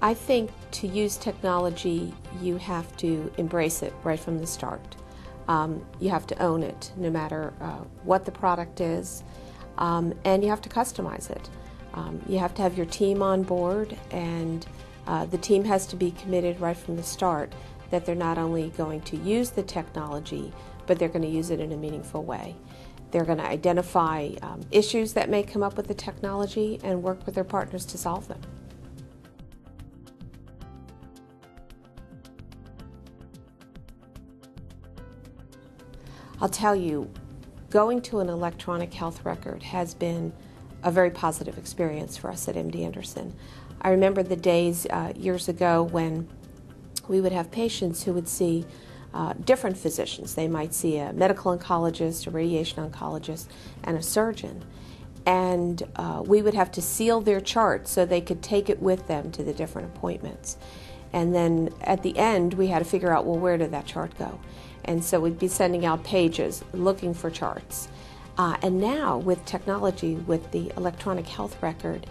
I think to use technology, you have to embrace it right from the start. You have to own it, no matter what the product is, and you have to customize it. You have to have your team on board, and the team has to be committed right from the start that they're not only going to use the technology, but they're going to use it in a meaningful way. They're going to identify issues that may come up with the technology and work with their partners to solve them. I'll tell you, going to an electronic health record has been a very positive experience for us at MD Anderson. I remember the days years ago when we would have patients who would see different physicians. They might see a medical oncologist, a radiation oncologist, and a surgeon. And we would have to seal their chart so they could take it with them to the different appointments. And then at the end, we had to figure out, well, where did that chart go? And so we'd be sending out pages looking for charts. And now with technology, with the electronic health record,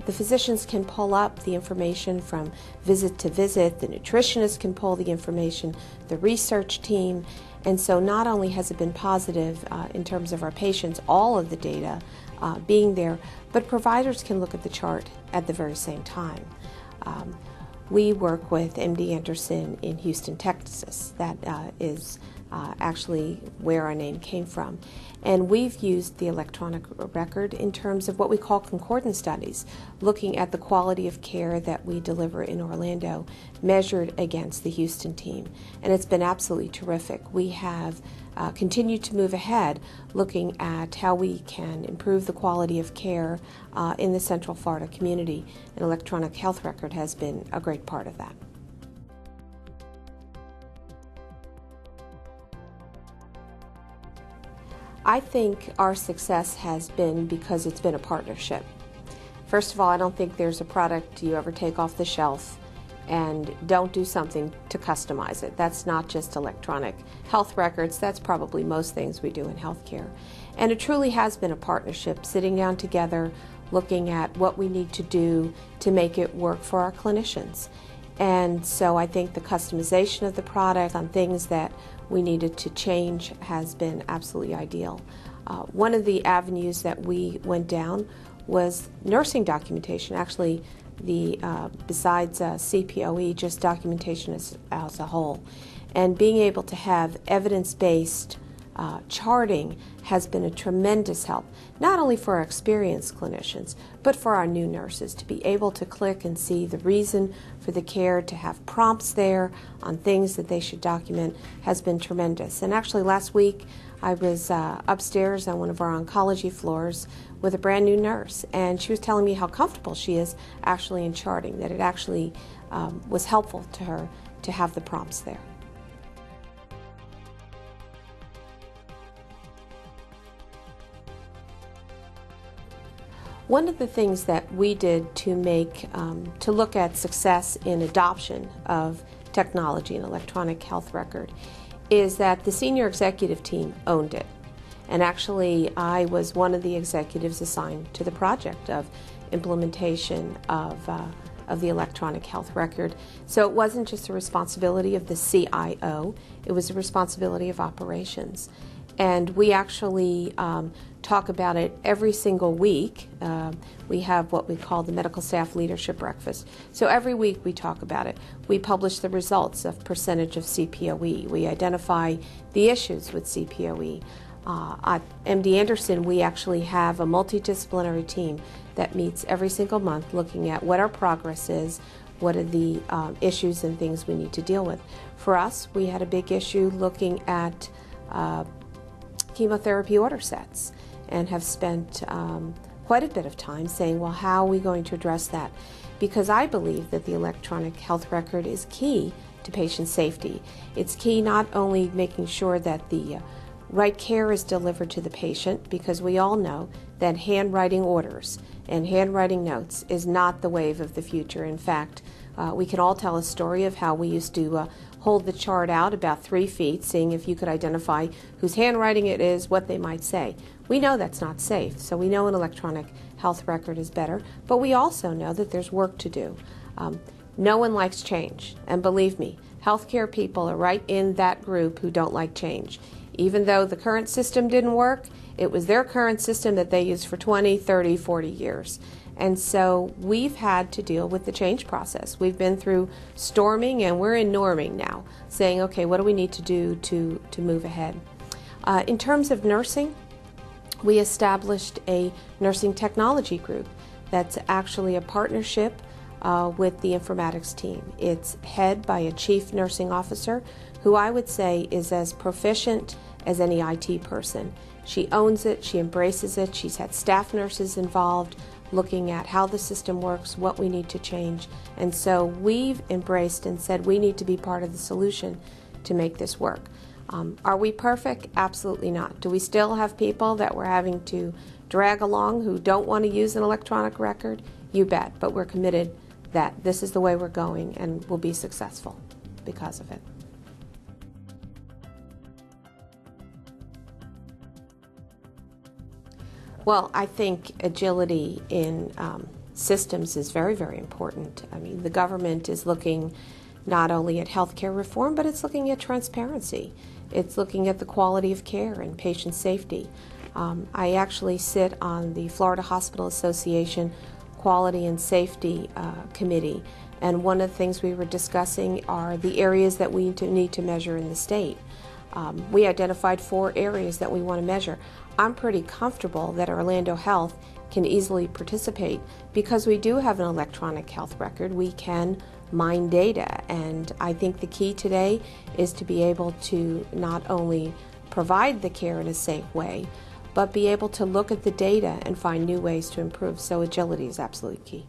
the physicians can pull up the information from visit to visit, the nutritionist can pull the information, the research team, and so not only has it been positive in terms of our patients, all of the data being there, but providers can look at the chart at the very same time. We work with MD Anderson in Houston, Texas. That is actually where our name came from. And we've used the electronic record in terms of what we call concordance studies, looking at the quality of care that we deliver in Orlando measured against the Houston team. And it's been absolutely terrific. We have continued to move ahead looking at how we can improve the quality of care in the Central Florida community. An electronic health record has been a great part of that. I think our success has been because it's been a partnership. First of all, I don't think there's a product you ever take off the shelf and don't do something to customize it. That's not just electronic health records, that's probably most things we do in healthcare. And it truly has been a partnership, sitting down together, looking at what we need to do to make it work for our clinicians. And so I think the customization of the product on things that we needed to change has been absolutely ideal. One of the avenues that we went down was nursing documentation. Actually, besides CPOE, just documentation as a whole. And being able to have evidence-based charting has been a tremendous help, not only for our experienced clinicians, but for our new nurses to be able to click and see the reason for the care, to have prompts there on things that they should document has been tremendous. And actually last week I was upstairs on one of our oncology floors with a brand new nurse, and she was telling me how comfortable she is actually in charting, that it actually was helpful to her to have the prompts there. One of the things that we did to look at success in adoption of technology and electronic health record is that the senior executive team owned it. And actually, I was one of the executives assigned to the project of implementation of the electronic health record. So it wasn't just a responsibility of the CIO, it was a responsibility of operations. And we actually talk about it every single week. We have what we call the Medical Staff Leadership Breakfast. So every week we talk about it. We publish the results of percentage of CPOE. We identify the issues with CPOE. At MD Anderson, we actually have a multidisciplinary team that meets every single month looking at what our progress is, what are the issues and things we need to deal with. For us, we had a big issue looking at chemotherapy order sets and have spent quite a bit of time saying, well, how are we going to address that? Because I believe that the electronic health record is key to patient safety. It's key not only making sure that the right care is delivered to the patient, because we all know that handwriting orders and handwriting notes is not the wave of the future. In fact, we can all tell a story of how we used to hold the chart out about 3 feet, seeing if you could identify whose handwriting it is, what they might say. We know that's not safe, so we know an electronic health record is better, but we also know that there's work to do. No one likes change, and believe me, healthcare people are right in that group who don't like change. Even though the current system didn't work, it was their current system that they used for 20, 30, 40 years. And so we've had to deal with the change process. We've been through storming and we're in norming now, saying, okay, what do we need to do to move ahead? In terms of nursing, we established a nursing technology group that's actually a partnership with the informatics team. It's head by a chief nursing officer who I would say is as proficient as any IT person. She owns it, she embraces it, she's had staff nurses involved looking at how the system works, what we need to change, and so we've embraced and said we need to be part of the solution to make this work. Are we perfect? Absolutely not. Do we still have people that we're having to drag along who don't want to use an electronic record? You bet, but we're committed that this is the way we're going and we'll be successful because of it. Well, I think agility in systems is very, very important. I mean, the government is looking not only at healthcare reform, but it's looking at transparency. It's looking at the quality of care and patient safety. I actually sit on the Florida Hospital Association Quality and Safety Committee, and one of the things we were discussing are the areas that we need to measure in the state. We identified 4 areas that we want to measure. I'm pretty comfortable that Orlando Health can easily participate because we do have an electronic health record. We can mine data, and I think the key today is to be able to not only provide the care in a safe way, but be able to look at the data and find new ways to improve. So agility is absolutely key.